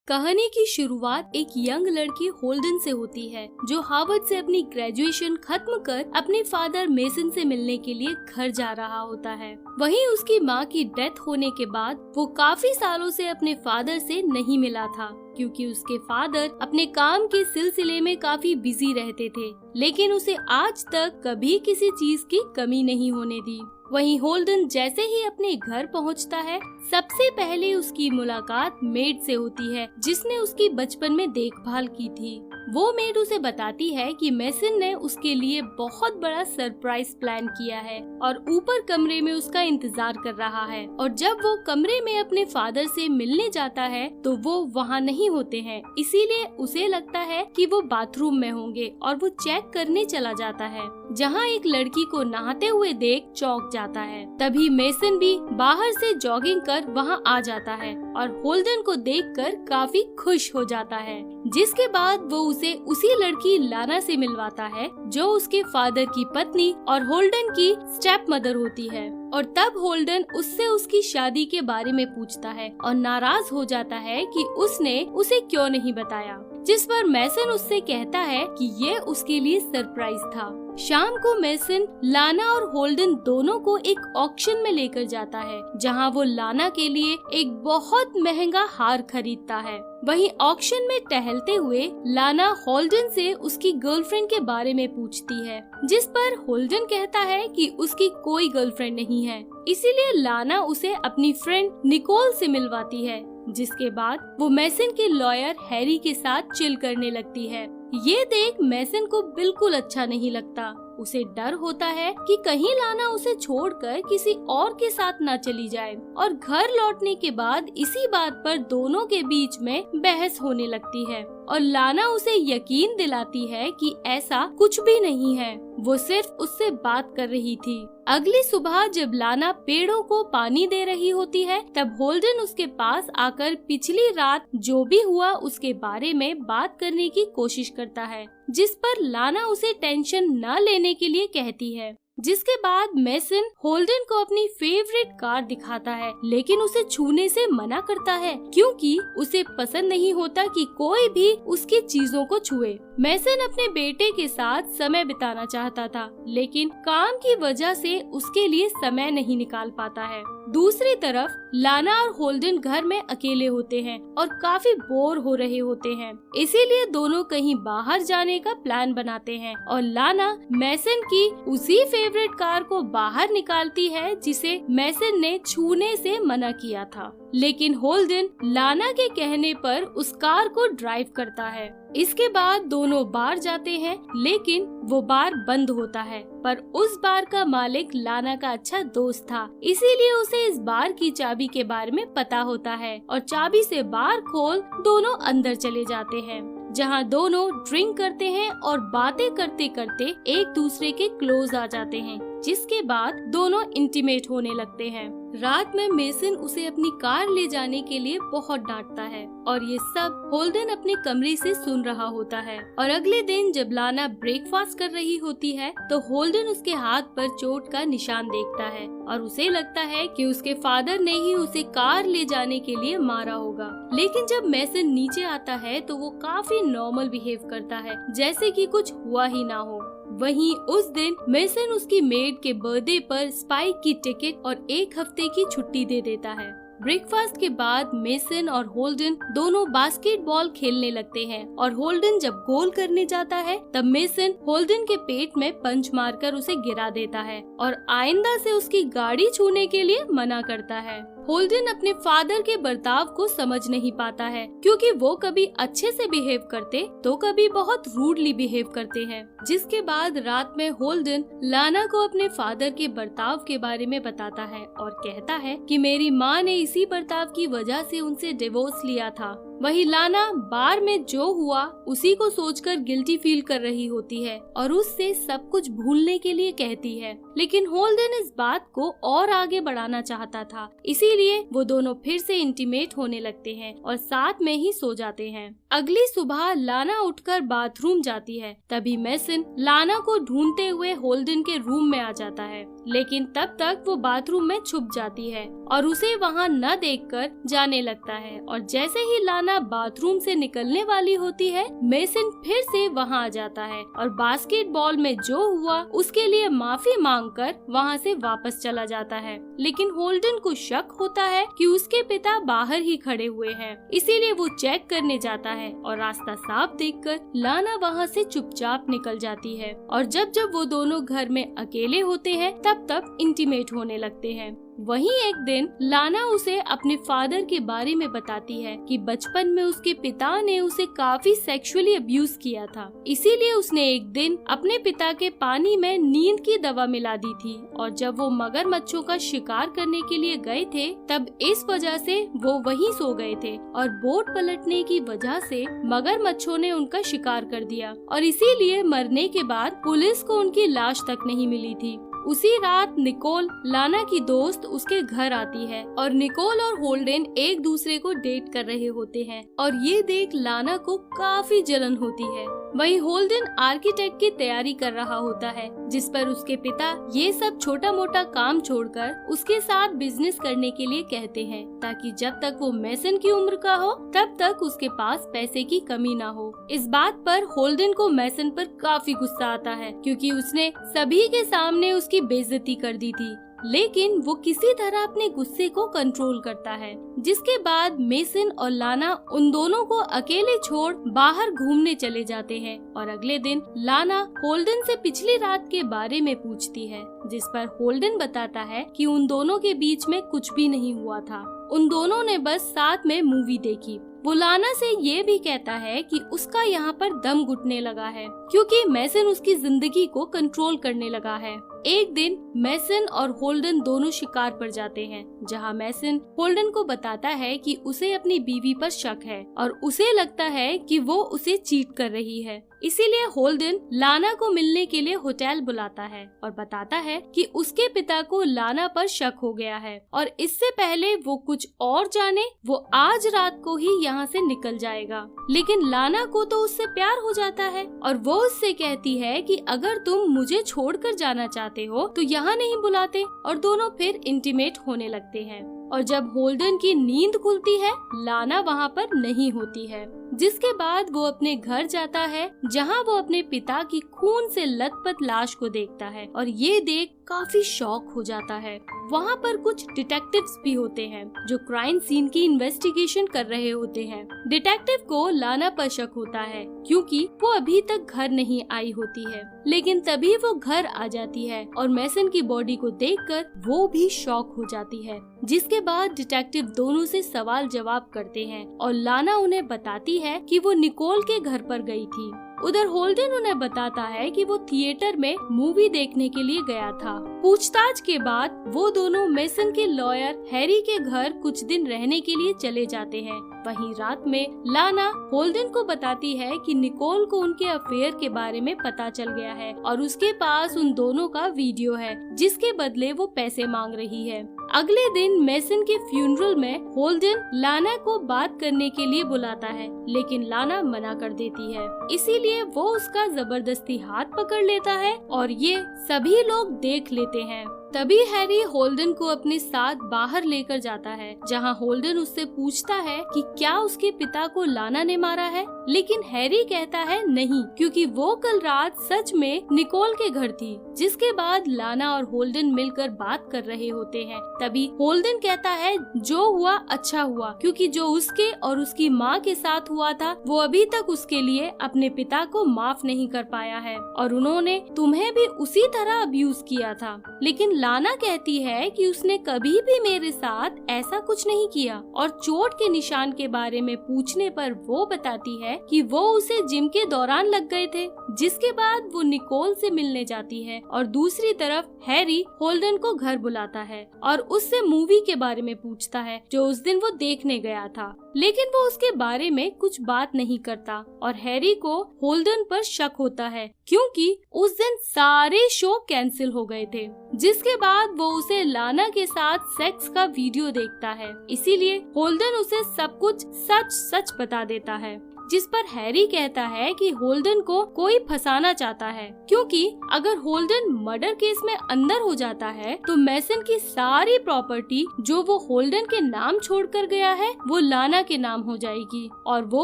कहानी की शुरुआत एक यंग लड़की होल्डन से होती है जो हार्वर्ड से अपनी ग्रेजुएशन खत्म कर अपने फादर मेसन से मिलने के लिए घर जा रहा होता है। वहीं उसकी माँ की डेथ होने के बाद वो काफी सालों से अपने फादर से नहीं मिला था क्योंकि उसके फादर अपने काम के सिलसिले में काफी बिजी रहते थे, लेकिन उसे आज तक कभी किसी चीज की कमी नहीं होने दी। वहीं होल्डन जैसे ही अपने घर पहुंचता है, सबसे पहले उसकी मुलाकात मेड से होती है जिसने उसकी बचपन में देखभाल की थी। वो मेड उसे बताती है कि मेसन ने उसके लिए बहुत बड़ा सरप्राइज प्लान किया है और ऊपर कमरे में उसका इंतजार कर रहा है। और जब वो कमरे में अपने फादर से मिलने जाता है तो वो वहाँ नहीं होते हैं, इसीलिए उसे लगता है कि वो बाथरूम में होंगे और वो चेक करने चला जाता है, जहाँ एक लड़की को नहाते हुए देख चौंक जाता है। तभी मेसन भी बाहर से जॉगिंग कर वहाँ आ जाता है और होल्डन को देखकर काफी खुश हो जाता है, जिसके बाद वो उसे उसी लड़की लाना से मिलवाता है जो उसके फादर की पत्नी और होल्डन की स्टेप मदर होती है। और तब होल्डन उससे उसकी शादी के बारे में पूछता है और नाराज हो जाता है कि उसने उसे क्यों नहीं बताया, जिस पर मेसन उससे कहता है कि ये उसके लिए सरप्राइज था। शाम को मेसन लाना और होल्डन दोनों को एक ऑक्शन में लेकर जाता है, जहां वो लाना के लिए एक बहुत महंगा हार खरीदता है। वहीं ऑक्शन में टहलते हुए लाना होल्डन से उसकी गर्लफ्रेंड के बारे में पूछती है, जिस पर होल्डन कहता है कि उसकी कोई गर्लफ्रेंड नहीं है, इसीलिए लाना उसे अपनी फ्रेंड निकोल से मिलवाती है। जिसके बाद वो मेसन के लॉयर हैरी के साथ चिल करने लगती है। ये देख मेसन को बिल्कुल अच्छा नहीं लगता। उसे डर होता है कि कहीं लाना उसे छोड़कर किसी और के साथ ना चली जाए, और घर लौटने के बाद इसी बात पर दोनों के बीच में बहस होने लगती है और लाना उसे यकीन दिलाती है कि ऐसा कुछ भी नहीं है, वो सिर्फ उससे बात कर रही थी। अगली सुबह जब लाना पेड़ों को पानी दे रही होती है, तब होल्डन उसके पास आकर पिछली रात जो भी हुआ उसके बारे में बात करने की कोशिश करता है, जिस पर लाना उसे टेंशन न लेने के लिए कहती है। जिसके बाद मेसन होल्डन को अपनी फेवरेट कार दिखाता है, लेकिन उसे छूने से मना करता है क्योंकि उसे पसंद नहीं होता कि कोई भी उसकी चीजों को छुए। मेसन अपने बेटे के साथ समय बिताना चाहता था, लेकिन काम की वजह से उसके लिए समय नहीं निकाल पाता है। दूसरी तरफ लाना और होल्डन घर में अकेले होते हैं और काफी बोर हो रहे होते हैं, इसीलिए दोनों कहीं बाहर जाने का प्लान बनाते हैं और लाना मेसन की उसी फेवरेट कार को बाहर निकालती है जिसे मेसन ने छूने से मना किया था। लेकिन होल्डन लाना के कहने पर उस कार को ड्राइव करता है। इसके बाद दोनों बार जाते हैं, लेकिन वो बार बंद होता है, पर उस बार का मालिक लाना का अच्छा दोस्त था, इसीलिए उसे इस बार की चाबी के बारे में पता होता है और चाबी से बार खोल दोनों अंदर चले जाते हैं, जहां दोनों ड्रिंक करते हैं और बातें करते करते एक दूसरे के क्लोज आ जाते हैं, जिसके बाद दोनों इंटीमेट होने लगते हैं। रात में मेसन उसे अपनी कार ले जाने के लिए बहुत डांटता है और ये सब होल्डन अपने कमरे से सुन रहा होता है। और अगले दिन जब लाना ब्रेकफास्ट कर रही होती है तो होल्डन उसके हाथ पर चोट का निशान देखता है और उसे लगता है कि उसके फादर ने ही उसे कार ले जाने के लिए मारा होगा। लेकिन जब मेसन नीचे आता है तो वो काफी नॉर्मल बिहेव करता है, जैसे कि कुछ हुआ ही ना हो। वहीं उस दिन मेसन उसकी मेड के बर्थडे पर स्पाइक की टिकट और एक हफ्ते की छुट्टी दे देता है। ब्रेकफास्ट के बाद मेसन और होल्डन दोनों बास्केटबॉल खेलने लगते हैं और होल्डन जब गोल करने जाता है तब मेसन होल्डन के पेट में पंच मारकर उसे गिरा देता है और आइंदा से उसकी गाड़ी छूने के लिए मना करता है। होल्डन अपने फादर के बर्ताव को समझ नहीं पाता है क्योंकि वो कभी अच्छे से बिहेव करते तो कभी बहुत रूडली बिहेव करते हैं। जिसके बाद रात में होल्डन लाना को अपने फादर के बर्ताव के बारे में बताता है और कहता है कि मेरी माँ ने इसी बर्ताव की वजह से उनसे डिवोर्स लिया था। वही लाना बार में जो हुआ उसी को सोचकर गिल्टी फील कर रही होती है और उससे सब कुछ भूलने के लिए कहती है, लेकिन होल्डन इस बात को और आगे बढ़ाना चाहता था, इसीलिए वो दोनों फिर से इंटीमेट होने लगते हैं और साथ में ही सो जाते हैं। अगली सुबह लाना उठकर बाथरूम जाती है, तभी मेसन लाना को ढूंढते हुए होल्डन के रूम में आ जाता है, लेकिन तब तक वो बाथरूम में छुप जाती है और उसे वहाँ न देखकर जाने लगता है। और जैसे ही लाना लाना बाथरूम से निकलने वाली होती है, मेसन फिर से वहाँ आ जाता है और बास्केटबॉल में जो हुआ उसके लिए माफी मांगकर वहाँ से वापस चला जाता है। लेकिन होल्डन को शक होता है कि उसके पिता बाहर ही खड़े हुए हैं, इसीलिए वो चेक करने जाता है और रास्ता साफ देखकर लाना वहाँ से चुपचाप निकल जाती है। और जब जब वो दोनों घर में अकेले होते हैं तब इंटीमेट होने लगते हैं। वहीं एक दिन लाना उसे अपने फादर के बारे में बताती है कि बचपन में उसके पिता ने उसे काफी सेक्सुअली अब्यूज किया था, इसीलिए उसने एक दिन अपने पिता के पानी में नींद की दवा मिला दी थी और जब वो मगरमच्छों का शिकार करने के लिए गए थे तब इस वजह से वो वहीं सो गए थे और बोट पलटने की वजह से मगरमच्छों ने उनका शिकार कर दिया और इसीलिए मरने के बाद पुलिस को उनकी लाश तक नहीं मिली थी। उसी रात निकोल, लाना की दोस्त, उसके घर आती है और निकोल और होल्डन एक दूसरे को डेट कर रहे होते हैं और ये देख लाना को काफी जलन होती है। वहीं होल्डन आर्किटेक्ट की तैयारी कर रहा होता है, जिस पर उसके पिता ये सब छोटा मोटा काम छोड़कर उसके साथ बिजनेस करने के लिए कहते हैं ताकि जब तक वो मेसन की उम्र का हो तब तक उसके पास पैसे की कमी ना हो। इस बात पर होल्डन को मेसन पर काफी गुस्सा आता है क्योंकि उसने सभी के सामने उसकी बेइज्जती कर दी थी, लेकिन वो किसी तरह अपने गुस्से को कंट्रोल करता है। जिसके बाद मेसन और लाना उन दोनों को अकेले छोड़ बाहर घूमने चले जाते हैं और अगले दिन लाना होल्डन से पिछली रात के बारे में पूछती है, जिस पर होल्डन बताता है कि उन दोनों के बीच में कुछ भी नहीं हुआ था, उन दोनों ने बस साथ में मूवी देखी। वो लाना से ये भी कहता है कि उसका यहाँ पर दम घुटने लगा है क्योंकि मेसन उसकी जिंदगी को कंट्रोल करने लगा है। एक दिन मेसन और होल्डन दोनों शिकार पर जाते हैं, जहाँ मेसन होल्डन को बताता है कि उसे अपनी बीवी पर शक है और उसे लगता है कि वो उसे चीट कर रही है। इसीलिए होल्डन लाना को मिलने के लिए होटल बुलाता है और बताता है कि उसके पिता को लाना पर शक हो गया है और इससे पहले वो कुछ और जाने वो आज रात को ही यहाँ से निकल जाएगा। लेकिन लाना को तो उससे प्यार हो जाता है और वो उससे कहती है कि अगर तुम मुझे छोड़कर जाना चाहते हो तो यहाँ नहीं बुलाते, और दोनों फिर इंटीमेट होने लगते हैं। और जब होल्डन की नींद खुलती है लाना वहाँ पर नहीं होती है, जिसके बाद वो अपने घर जाता है जहाँ वो अपने पिता की खून से लथपथ लाश को देखता है और ये देख काफी शॉक हो जाता है। वहाँ पर कुछ डिटेक्टिव्स भी होते हैं जो क्राइम सीन की इन्वेस्टिगेशन कर रहे होते हैं। डिटेक्टिव को लाना पर शक होता है क्योंकि वो अभी तक घर नहीं आई होती है, लेकिन तभी वो घर आ जाती है और मेसन की बॉडी को देखकर वो भी शॉक हो जाती है। जिसके बाद डिटेक्टिव दोनों से सवाल जवाब करते हैं और लाना उन्हें बताती है कि वो निकोल के घर पर गई थी। उधर होल्डन उन्हें बताता है कि वो थिएटर में मूवी देखने के लिए गया था। पूछताछ के बाद वो दोनों मेसन के लॉयर हैरी के घर कुछ दिन रहने के लिए चले जाते हैं। वहीं रात में लाना होल्डन को बताती है कि निकोल को उनके अफेयर के बारे में पता चल गया है और उसके पास उन दोनों का वीडियो है, जिसके बदले वो पैसे मांग रही है। अगले दिन मेसन के फ्यूनरल में होल्डन लाना को बात करने के लिए बुलाता है, लेकिन लाना मना कर देती है। इसीलिए वो उसका जबरदस्ती हाथ पकड़ लेता है और ये सभी लोग देख लेते हैं। तभी हैरी होल्डन को अपने साथ बाहर लेकर जाता है, जहां होल्डन उससे पूछता है कि क्या उसके पिता को लाना ने मारा है, लेकिन हैरी कहता है नहीं, क्योंकि वो कल रात सच में निकोल के घर थी। जिसके बाद लाना और होल्डन मिलकर बात कर रहे होते हैं। तभी होल्डन कहता है जो हुआ अच्छा हुआ, क्योंकि जो उसके और उसकी माँ के साथ हुआ था वो अभी तक उसके लिए अपने पिता को माफ नहीं कर पाया है और उन्होंने तुम्हें भी उसी तरह अब्यूज किया था। लेकिन लाना कहती है कि उसने कभी भी मेरे साथ ऐसा कुछ नहीं किया और चोट के निशान के बारे में पूछने पर वो बताती है कि वो उसे जिम के दौरान लग गए थे। जिसके बाद वो निकोल से मिलने जाती है और दूसरी तरफ हैरी होल्डन को घर बुलाता है और उससे मूवी के बारे में पूछता है जो उस दिन वो देखने गया था, लेकिन वो उसके बारे में कुछ बात नहीं करता और हैरी को होल्डन पर शक होता है क्योंकि उस दिन सारे शो कैंसिल हो गए थे। जिसके बाद वो उसे लाना के साथ सेक्स का वीडियो देखता है, इसीलिए होल्डन उसे सब कुछ सच सच बता देता है। जिस पर हैरी कहता है कि होल्डन को कोई फंसाना चाहता है, क्योंकि अगर होल्डन मर्डर केस में अंदर हो जाता है तो मैसन की सारी प्रॉपर्टी जो वो होल्डन के नाम छोड़कर गया है वो लाना के नाम हो जाएगी, और वो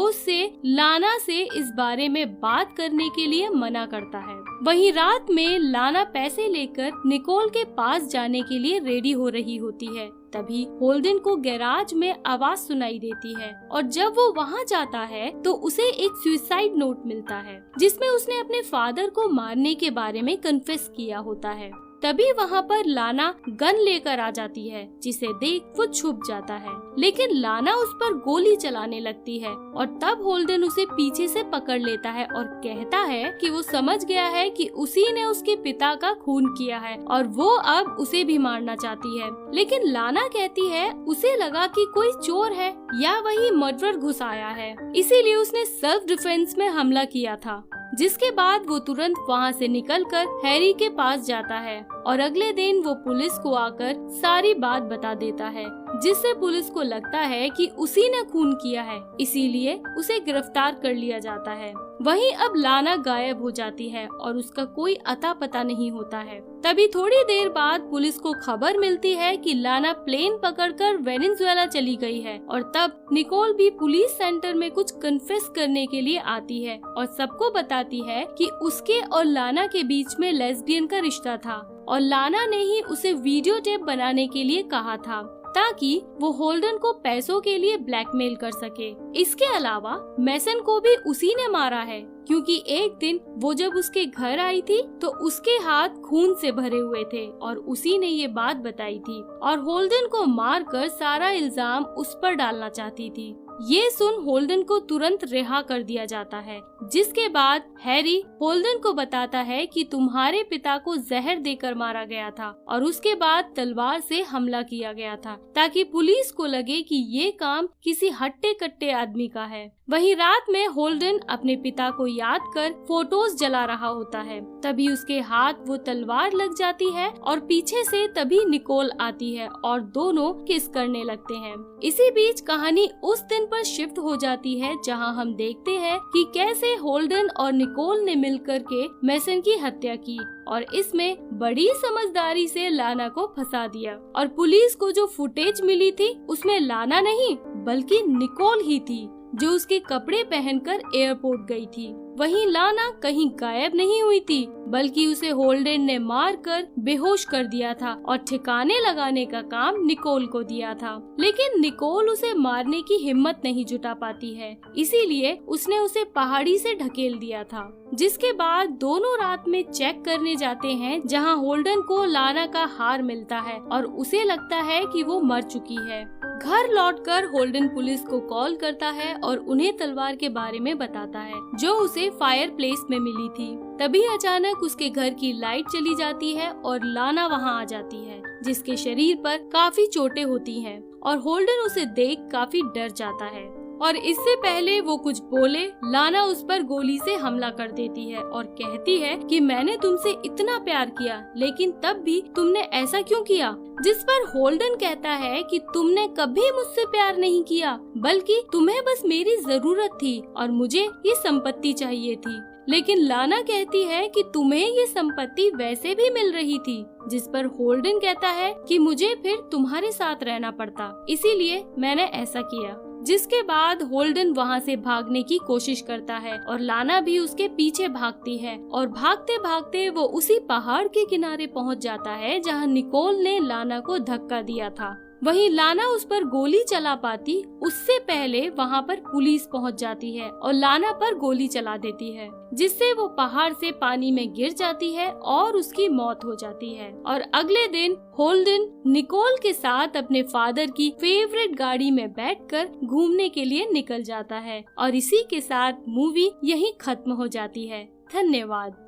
उससे लाना से इस बारे में बात करने के लिए मना करता है। वहीं रात में लाना पैसे लेकर निकोल के पास जाने के लिए रेडी हो रही होती है। तभी होल्डन को गैराज में आवाज सुनाई देती है, और जब वो वहाँ जाता है तो उसे एक सुसाइड नोट मिलता है जिसमें उसने अपने फादर को मारने के बारे में कन्फेस किया होता है। तभी वहाँ पर लाना गन लेकर आ जाती है, जिसे देख वो छुप जाता है, लेकिन लाना उस पर गोली चलाने लगती है, और तब होल्डन उसे पीछे से पकड़ लेता है और कहता है कि वो समझ गया है कि उसी ने उसके पिता का खून किया है और वो अब उसे भी मारना चाहती है। लेकिन लाना कहती है उसे लगा कि कोई चोर है या वही मर्डरर घुस आया है, इसीलिए उसने सेल्फ डिफेंस में हमला किया था। जिसके बाद वो तुरंत वहाँ से निकलकर हैरी के पास जाता है, और अगले दिन वो पुलिस को आकर सारी बात बता देता है, जिससे पुलिस को लगता है कि उसी ने खून किया है, इसीलिए उसे गिरफ्तार कर लिया जाता है। वहीं अब लाना गायब हो जाती है और उसका कोई अता पता नहीं होता है। तभी थोड़ी देर बाद पुलिस को खबर मिलती है कि लाना प्लेन पकड़कर वेनेजुएला चली गई है, और तब निकोल भी पुलिस सेंटर में कुछ कन्फेस करने के लिए आती है और सबको बताती है कि उसके और लाना के बीच में लेस्बियन का रिश्ता था, और लाना ने ही उसे वीडियो टेप बनाने के लिए कहा था ताकि वो होल्डन को पैसों के लिए ब्लैकमेल कर सके। इसके अलावा मैसन को भी उसी ने मारा है, क्योंकि एक दिन वो जब उसके घर आई थी तो उसके हाथ खून से भरे हुए थे और उसी ने ये बात बताई थी, और होल्डन को मारकर सारा इल्जाम उस पर डालना चाहती थी। ये सुन होल्डन को तुरंत रिहा कर दिया जाता है, जिसके बाद हैरी होल्डन को बताता है कि तुम्हारे पिता को जहर देकर मारा गया था और उसके बाद तलवार से हमला किया गया था, ताकि पुलिस को लगे कि ये काम किसी हट्टे कट्टे आदमी का है। वहीं रात में होल्डन अपने पिता को याद कर फोटोज जला रहा होता है, तभी उसके हाथ वो तलवार लग जाती है और पीछे से तभी निकोल आती है और दोनों किस करने लगते हैं। इसी बीच कहानी उस दिन पर शिफ्ट हो जाती है जहां हम देखते हैं कि कैसे होल्डन और निकोल ने मिलकर के मैसन की हत्या की और इसमें बड़ी समझदारी से लाना को फंसा दिया, और पुलिस को जो फुटेज मिली थी उसमें लाना नहीं बल्कि निकोल ही थी जो उसके कपड़े पहनकर एयरपोर्ट गई थी। वहीं लाना कहीं गायब नहीं हुई थी, बल्कि उसे होल्डन ने मारकर बेहोश कर दिया था और ठिकाने लगाने का काम निकोल को दिया था। लेकिन निकोल उसे मारने की हिम्मत नहीं जुटा पाती है, इसीलिए उसने उसे पहाड़ी से ढकेल दिया था। जिसके बाद दोनों रात में चेक करने जाते हैं, जहां होल्डन को लाना का हार मिलता है और उसे लगता है कि वो मर चुकी है। घर लौटकर होल्डन पुलिस को कॉल करता है और उन्हें तलवार के बारे में बताता है जो उसे फायर प्लेस में मिली थी। तभी अचानक उसके घर की लाइट चली जाती है और लाना वहां आ जाती है, जिसके शरीर पर काफी चोटें होती हैं, और होल्डन उसे देख काफी डर जाता है। और इससे पहले वो कुछ बोले, लाना उस पर गोली से हमला कर देती है और कहती है कि मैंने तुमसे इतना प्यार किया, लेकिन तब भी तुमने ऐसा क्यों किया? जिस पर होल्डन कहता है कि तुमने कभी मुझसे प्यार नहीं किया, बल्कि तुम्हें बस मेरी जरूरत थी और मुझे ये संपत्ति चाहिए थी। लेकिन लाना कहती है कि तुम्हें ये संपत्ति वैसे भी मिल रही थी। जिस पर होल्डन कहता है कि मुझे फिर तुम्हारे साथ रहना पड़ता, इसीलिए मैंने ऐसा किया। जिसके बाद होल्डन वहाँ से भागने की कोशिश करता है और लाना भी उसके पीछे भागती है, और भागते भागते वो उसी पहाड़ के किनारे पहुँच जाता है जहाँ निकोल ने लाना को धक्का दिया था। वहीं लाना उस पर गोली चला पाती उससे पहले वहां पर पुलिस पहुंच जाती है और लाना पर गोली चला देती है, जिससे वो पहाड़ से पानी में गिर जाती है और उसकी मौत हो जाती है। और अगले दिन होल्डन निकोल के साथ अपने फादर की फेवरेट गाड़ी में बैठकर घूमने के लिए निकल जाता है, और इसी के साथ मूवी यहीं खत्म हो जाती है। धन्यवाद।